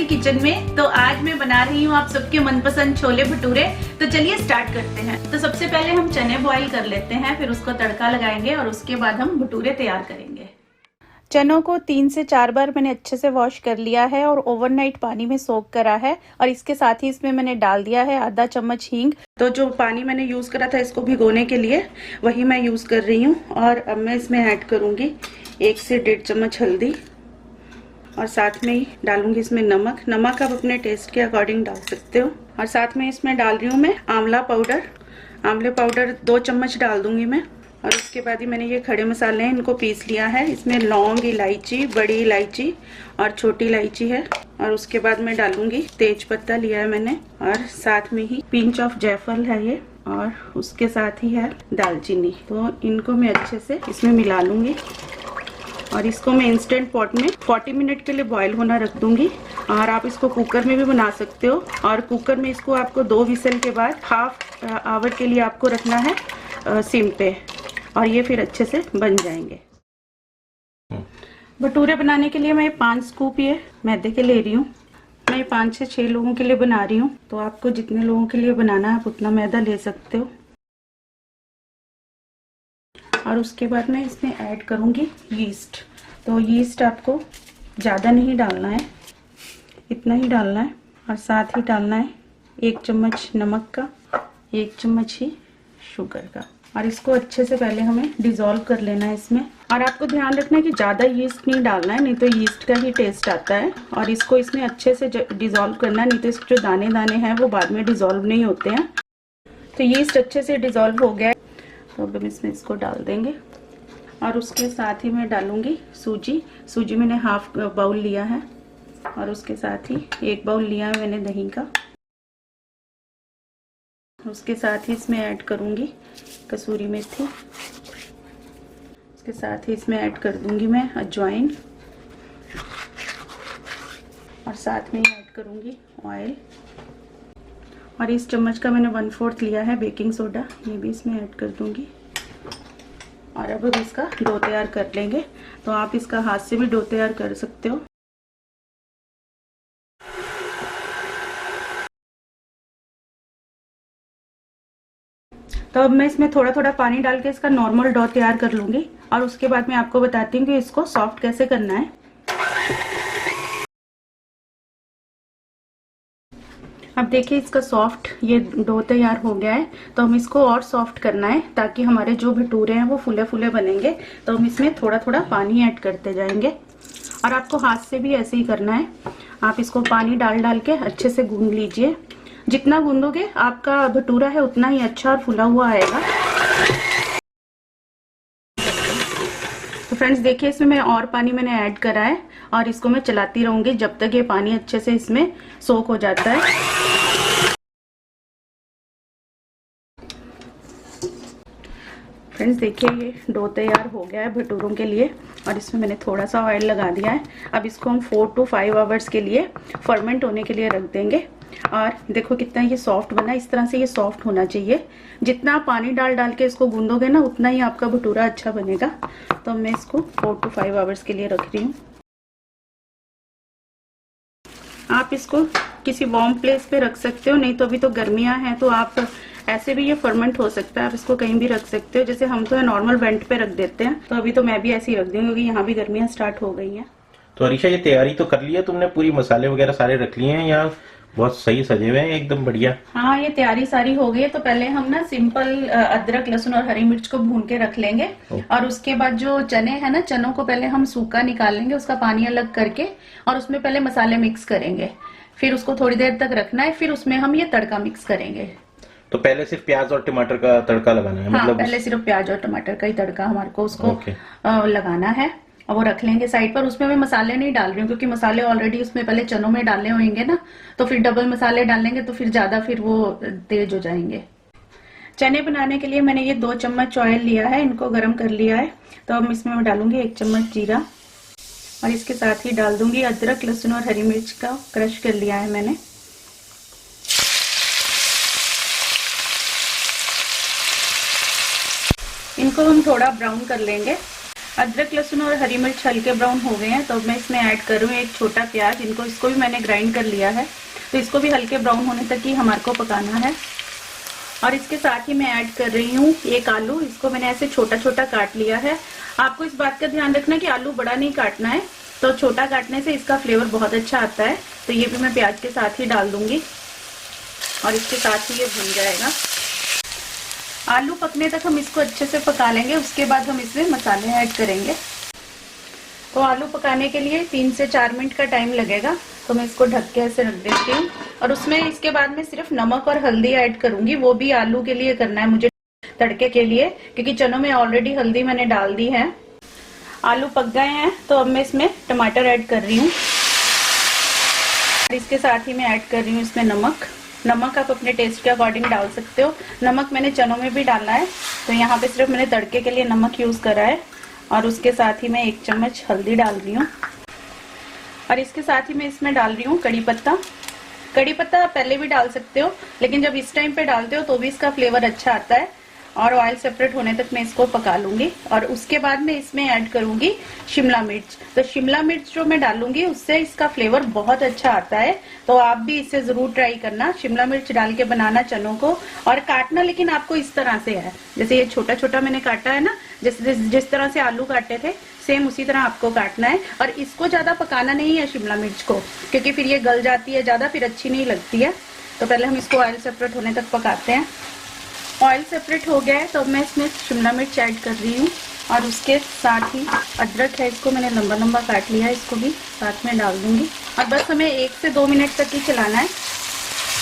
Kitchen में। तो आज मैं बना रही हूँ आप सबके मनपसंद छोले भटूरे। तो चलिए स्टार्ट करते हैं। तो सबसे पहले हम चने बॉईल कर लेते हैं, फिर उसको तड़का लगाएंगे और उसके बाद हम भटूरे तैयार करेंगे। चनों को 3 से 4 बार मैंने अच्छे से वॉश कर लिया है और ओवरनाइट पानी में सोक करा है। और इसके साथ ही इसमें मैंने डाल दिया है आधा चम्मच हींग। तो जो पानी मैंने यूज करा था इसको भिगोने के लिए, वही मैं यूज कर रही हूँ। और अब मैं इसमें ऐड करूंगी 1 से 1.5 चम्मच हल्दी और साथ में ही डालूंगी इसमें नमक। नमक आप अपने टेस्ट के अकॉर्डिंग डाल सकते हो। और साथ में इसमें डाल रही हूँ मैं आंवला पाउडर। आंवले पाउडर 2 चम्मच डाल दूंगी मैं। और उसके बाद ही मैंने ये खड़े मसाले हैं, इनको पीस लिया है। इसमें लौंग, इलायची, बड़ी इलायची और छोटी इलायची है। और उसके बाद मैं डालूंगी तेज पत्ता लिया है मैंने, और साथ में ही पिंच ऑफ जायफल है ये, और उसके साथ ही है दालचीनी। तो इनको मैं अच्छे से इसमें मिला लूंगी और इसको मैं इंस्टेंट पॉट में 40 मिनट के लिए बॉईल होना रख दूंगी। और आप इसको कुकर में भी बना सकते हो। और कुकर में इसको आपको 2 विसल के बाद हाफ आवर के लिए आपको रखना है सिम पे, और ये फिर अच्छे से बन जाएंगे। भटूरे बनाने के लिए मैं 5 स्कूप ये मैदे के ले रही हूँ। मैं 5 से 6 लोगों के लिए बना रही हूँ, तो आपको जितने लोगों के लिए बनाना है आप उतना मैदा ले सकते हो। और उसके बाद मैं इसमें ऐड करूँगी यीस्ट। तो यीस्ट आपको ज़्यादा नहीं डालना है, इतना ही डालना है। और साथ ही डालना है 1 चम्मच नमक का, 1 चम्मच ही शुगर का। और इसको अच्छे से पहले हमें डिज़ोल्व कर लेना है इसमें। और आपको ध्यान रखना है कि ज़्यादा यीस्ट नहीं डालना है, नहीं तो यीस्ट का ही टेस्ट आता है। और इसको इसमें अच्छे से डिज़ोल्व करना है, नहीं तो इसके जो दाने दाने हैं वो बाद में डिज़ोल्व नहीं होते हैं। तो यीस्ट अच्छे से डिज़ोल्व हो गया है, तो अब हम इसमें इसको डाल देंगे। और उसके साथ ही मैं डालूंगी सूजी। सूजी मैंने हाफ बाउल लिया है, और उसके साथ ही 1 बाउल लिया है मैंने दही का। उसके साथ ही इसमें ऐड करूंगी कसूरी मेथी। उसके साथ ही इसमें ऐड कर दूंगी मैं अजवाइन, और साथ में ऐड करूंगी ऑयल। और इस चम्मच का मैंने 1/4 लिया है बेकिंग सोडा, ये भी इसमें ऐड कर दूंगी। और अब इसका डो तैयार कर लेंगे। तो आप इसका हाथ से भी डो तैयार कर सकते हो। तो अब मैं इसमें थोड़ा थोड़ा पानी डाल के इसका नॉर्मल डो तैयार कर लूंगी। और उसके बाद मैं आपको बताती हूँ कि इसको सॉफ्ट कैसे करना है। अब देखिए इसका सॉफ्ट ये डो तैयार हो गया है। तो हम इसको और सॉफ्ट करना है ताकि हमारे जो भटूरे हैं वो फूले फूले बनेंगे। तो हम इसमें थोड़ा थोड़ा पानी ऐड करते जाएंगे। और आपको हाथ से भी ऐसे ही करना है। आप इसको पानी डाल डाल के अच्छे से गूंद लीजिए। जितना गूंदोगे आपका भटूरा है उतना ही अच्छा और फूला हुआ आएगा। तो फ्रेंड्स देखिए इसमें मैं और पानी मैंने ऐड करा है, और इसको मैं चलाती रहूंगी जब तक ये पानी अच्छे से इसमें सोक हो जाता है। फ्रेंड्स देखिए ये डो तैयार हो गया है भटूरों के लिए, और इसमें मैंने थोड़ा सा ऑयल लगा दिया है। अब इसको हम 4 to 5 आवर्स के लिए फर्मेंट होने के लिए रख देंगे। और देखो कितना ये सॉफ्ट बना, इस तरह से ये सॉफ्ट होना चाहिए। जितना आप पानी डाल डाल के इसको गूंदोगे ना उतना ही आपका भटूरा अच्छा बनेगा। तो मैं इसको 4 to 5 आवर्स के लिए रख रही हूँ। आप इसको किसी वार्म प्लेस पे रख सकते हो, नहीं तो अभी तो गर्मियां हैं तो आप ऐसे भी ये फर्मेंट हो सकता है। आप इसको कहीं भी रख सकते हो, जैसे हम तो नॉर्मल वेंट पे रख देते हैं। तो अभी तो मैं भी ऐसे ही रख दूंगी क्योंकि यहाँ भी गर्मियां स्टार्ट हो गई हैं। तो अरीशा ये तैयारी तो कर लिया तुमने, पूरी मसाले वगैरह सारे रख लिए हैं, यहाँ बहुत सही सजे हुए हैं एकदम बढ़िया। हाँ ये तैयारी सारी हो गई है। तो पहले हम ना सिंपल अदरक, लहसुन और हरी मिर्च को भून के रख लेंगे। और उसके बाद जो चने हैं ना, चनों को पहले हम सूखा निकाल लेंगे, उसका पानी अलग करके, और उसमें पहले मसाले मिक्स करेंगे। फिर उसको थोड़ी देर तक रखना है, फिर उसमें हम ये तड़का मिक्स करेंगे। तो पहले सिर्फ प्याज और टमाटर का तड़का लगाना है? हाँ, मतलब पहले सिर्फ प्याज और टमाटर का ही तड़का हमारे को उसको लगाना है, और वो रख लेंगे साइड पर। उसमें मैं मसाले नहीं डाल रही हूँ क्योंकि मसाले ऑलरेडी उसमें पहले चनों में डाले होंगे ना, तो फिर डबल मसाले डालेंगे तो फिर ज्यादा फिर वो तेज हो जाएंगे। चने बनाने के लिए मैंने ये 2 चम्मच ऑयल लिया है, इनको गर्म कर लिया है। तो अब इसमें मैं डालूंगी 1 चम्मच जीरा, और इसके साथ ही डाल दूंगी अदरक, लहसुन और हरी मिर्च का क्रश कर लिया है मैंने। इनको हम थोड़ा ब्राउन कर लेंगे। अदरक, लहसुन और हरी मिर्च हल्के ब्राउन हो गए हैं, तो मैं इसमें ऐड कर रही हूँ एक छोटा प्याज। इसको भी मैंने ग्राइंड कर लिया है, तो इसको भी हल्के ब्राउन होने तक ही हमारे को पकाना है। और इसके साथ ही मैं ऐड कर रही हूँ एक आलू। इसको मैंने ऐसे छोटा छोटा काट लिया है। आपको इस बात का ध्यान रखना कि आलू बड़ा नहीं काटना है, तो छोटा काटने से इसका फ्लेवर बहुत अच्छा आता है। तो ये भी मैं प्याज के साथ ही डाल दूंगी और इसके साथ ही ये भून जाएगा। आलू पकने तक हम इसको अच्छे से पका लेंगे, उसके बाद हम इसमें मसाले ऐड करेंगे। तो आलू पकाने के लिए 3 से 4 मिनट का टाइम लगेगा, तो मैं इसको ढक के ऐसे रख देती हूँ। और उसमें इसके बाद में सिर्फ नमक और हल्दी ऐड करूंगी, वो भी आलू के लिए करना है मुझे, तड़के के लिए, क्योंकि चनों में ऑलरेडी हल्दी मैंने डाल दी है। आलू पक गए हैं, तो अब मैं इसमें टमाटर ऐड कर रही हूँ। इसके साथ ही मैं ऐड कर रही हूँ इसमें नमक आप अपने टेस्ट के अकॉर्डिंग डाल सकते हो। नमक मैंने चनों में भी डाला है, तो यहाँ पे सिर्फ मैंने तड़के के लिए नमक यूज करा है। और उसके साथ ही मैं 1 चम्मच हल्दी डाल रही हूँ। और इसके साथ ही मैं इसमें डाल रही हूँ कड़ी पत्ता आप पहले भी डाल सकते हो, लेकिन जब इस टाइम पे डालते हो तो भी इसका फ्लेवर अच्छा आता है। और ऑयल सेपरेट होने तक मैं इसको पका लूंगी। और उसके बाद में इसमें ऐड करूंगी शिमला मिर्च। तो शिमला मिर्च जो मैं डालूंगी उससे इसका फ्लेवर बहुत अच्छा आता है, तो आप भी इसे जरूर ट्राई करना। शिमला मिर्च डाल के बनाना चनों को, और काटना लेकिन आपको इस तरह से है, जैसे ये छोटा छोटा मैंने काटा है ना, जिस तरह से आलू काटे थे सेम उसी तरह आपको काटना है। और इसको ज्यादा पकाना नहीं है शिमला मिर्च को, क्योंकि फिर ये गल जाती है ज्यादा, फिर अच्छी नहीं लगती है। तो पहले हम इसको ऑयल सेपरेट होने तक पकाते हैं। ऑयल सेपरेट हो गया है, तो मैं इसमें शिमला मिर्च ऐड कर रही हूँ। और उसके साथ ही अदरक है, इसको मैंने लंबा लंबा काट लिया है, इसको भी साथ में डाल दूंगी। और बस हमें 1 से 2 मिनट तक ही चलाना है,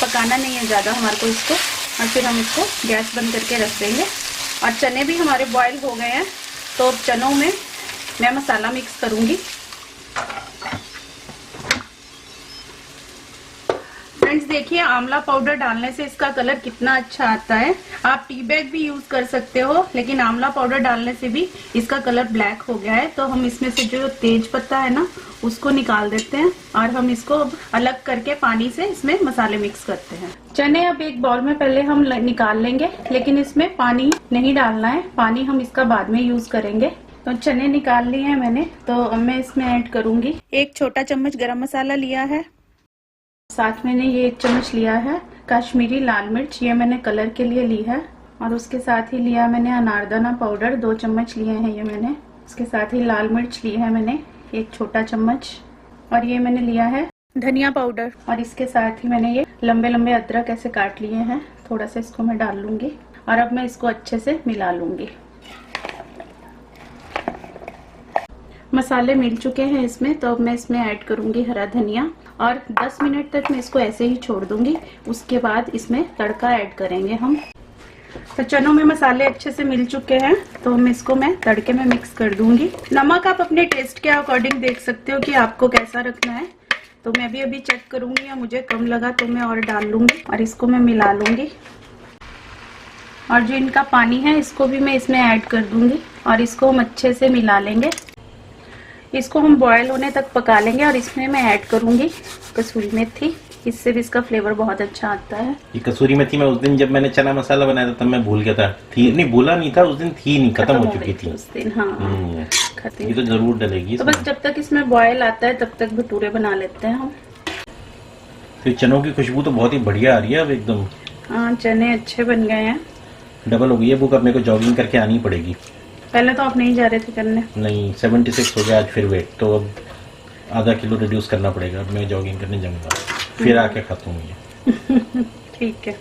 पकाना नहीं है ज़्यादा हमारे को इसको। और फिर हम इसको गैस बंद करके रख देंगे। और चने भी हमारे बॉयल हो गए हैं, तो अब चनों में मैं मसाला मिक्स करूँगी। फ्रेंड्स देखिए, आंवला पाउडर डालने से इसका कलर कितना अच्छा आता है। आप टी बैग भी यूज कर सकते हो, लेकिन आंवला पाउडर डालने से भी इसका कलर ब्लैक हो गया है। तो हम इसमें से जो तेज पत्ता है ना, उसको निकाल देते हैं और हम इसको अलग करके पानी से इसमें मसाले मिक्स करते हैं। चने अब एक बाउल में पहले हम निकाल लेंगे, लेकिन इसमें पानी नहीं डालना है, पानी हम इसका बाद में यूज करेंगे। तो चने निकाल लिए हैं मैंने, तो अब मैं इसमें ऐड करूंगी 1 छोटा चम्मच गरम मसाला लिया है। साथ मैंने ये 1 चम्मच लिया है कश्मीरी लाल मिर्च, ये मैंने कलर के लिए ली है। और उसके साथ ही लिया मैंने अनारदाना पाउडर 2 चम्मच लिए हैं ये मैंने। उसके साथ ही लाल मिर्च ली है मैंने 1 छोटा चम्मच। और ये मैंने लिया है धनिया पाउडर। और इसके साथ ही मैंने ये लंबे लंबे अदरक ऐसे काट लिए हैं, थोड़ा सा इसको मैं डाल लूंगी। और अब मैं इसको अच्छे से मिला लूंगी। मसाले मिल चुके हैं इसमें, तो अब मैं इसमें ऐड करूंगी हरा धनिया। और 10 मिनट तक मैं इसको ऐसे ही छोड़ दूंगी। उसके बाद इसमें तड़का ऐड करेंगे हम। तो चनों में मसाले अच्छे से मिल चुके हैं, तो हम इसको मैं तड़के में मिक्स कर दूंगी। नमक आप अपने टेस्ट के अकॉर्डिंग देख सकते हो कि आपको कैसा रखना है। तो मैं भी अभी चेक करूंगी, या मुझे कम लगा तो मैं और डाल लूंगी। और इसको मैं मिला लूंगी। और जो इनका पानी है इसको भी मैं इसमें ऐड कर दूंगी और इसको हम अच्छे से मिला लेंगे। इसको हम बॉयल होने तक पका लेंगे। और इसमें मैं ऐड करूंगी कसूरी मेथी, इससे भी इसका फ्लेवर बहुत अच्छा आता है। ये कसूरी मेथी मैं उस दिन जब मैंने चना मसाला बनाया था तब मैं भूल गया था, थी नहीं, भूला नहीं था उस दिन, थी नहीं, खत्म हो चुकी थी उस दिन। हाँ, खत्म। ये तो जरूर डलेगी। तो बस जब तक इसमें बॉयल आता है तब तक भटूरे बना लेते हैं हम। तो चनों की खुशबू तो बहुत ही बढ़िया आ रही है अब एकदम। हाँ, चने अच्छे बन गए हैं। डबल हो गई है बुक, अब मेरे को जॉगिंग करके आनी पड़ेगी। पहले तो आप नहीं जा रहे थे करने। नहीं, 76 हो गया आज फिर वेट, तो अब आधा किलो रिड्यूस करना पड़ेगा। अब मैं जॉगिंग करने जाऊंगा, फिर आके खाता हूँ ये। ठीक है।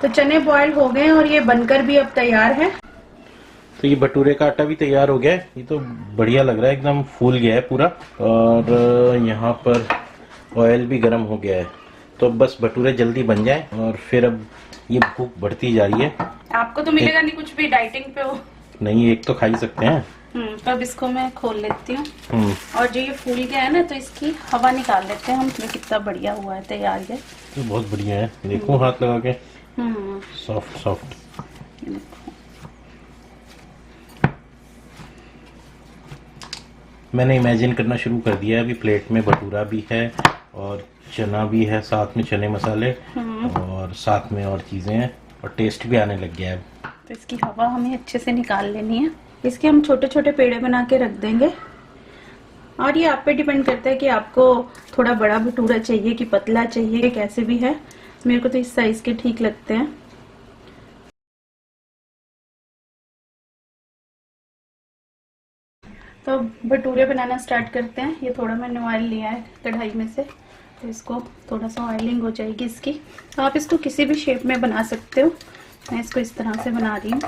तो चने बॉयल हो गए और ये बनकर भी अब तैयार है। तो ये भटूरे का आटा भी तैयार हो गया है। ये तो बढ़िया लग रहा है, एकदम फूल गया है पूरा। और यहाँ पर ऑयल भी गर्म हो गया है। तो बस भटूरे जल्दी बन जाए और फिर अब ये भूख बढ़ती जा रही है। आपको तो मिलेगा नहीं कुछ भी, डाइटिंग पे हो। नहीं, एक तो खा ही सकते हैं। तो अब इसको मैं खोल लेती हूँ। और जो ये फूल गया है ना, तो इसकी हवा निकाल लेते हैं हम। ये कितना बढ़िया हुआ है तैयार है। तो बहुत बढ़िया है, देखो हाथ लगा के, सॉफ्ट सॉफ्ट। मैंने इमेजिन करना शुरू कर दिया है। अभी प्लेट में भटूरा भी है और चना भी है, साथ में चने मसाले और साथ में और चीजें हैं, और टेस्ट भी आने लग गया है। तो इसकी हवा हमें अच्छे से निकाल लेनी है। इसके हम छोटे छोटे पेड़े बना के रख देंगे। और ये आप पे डिपेंड करता है कि आपको थोड़ा बड़ा भटूरा चाहिए कि पतला चाहिए, कैसे भी है। मेरे को तो इस साइज के ठीक लगते हैं। तो भटूरे बनाना स्टार्ट करते हैं। ये थोड़ा मैंने ऑयल लिया है कढ़ाई में से, तो इसको थोड़ा सा ऑयलिंग हो जाएगी इसकी। तो आप इसको किसी भी शेप में बना सकते हो। मैं इसको इस तरह से बना रही हूँ।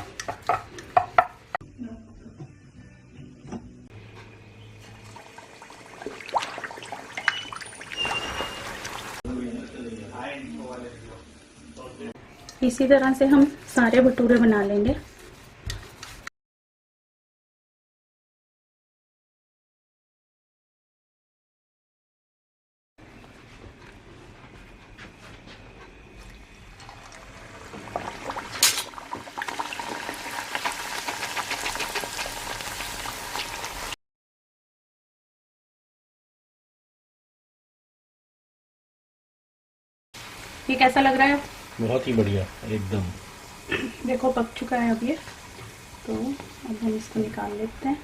इसी तरह से हम सारे भटूरे बना लेंगे। ये कैसा लग रहा है? बहुत ही बढ़िया, एकदम। देखो पक चुका है अब ये। तो अब हम इसको निकाल लेते हैं।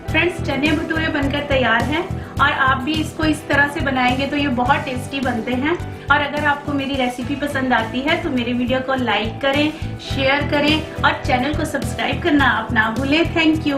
फ्रेंड्स, चने भटूरे बनकर तैयार हैं और आप भी इसको इस तरह से बनाएंगे तो ये बहुत टेस्टी बनते हैं। और अगर आपको मेरी रेसिपी पसंद आती है तो मेरे वीडियो को लाइक करें, शेयर करें और चैनल को सब्सक्राइब करना आप ना भूलें। Thank you.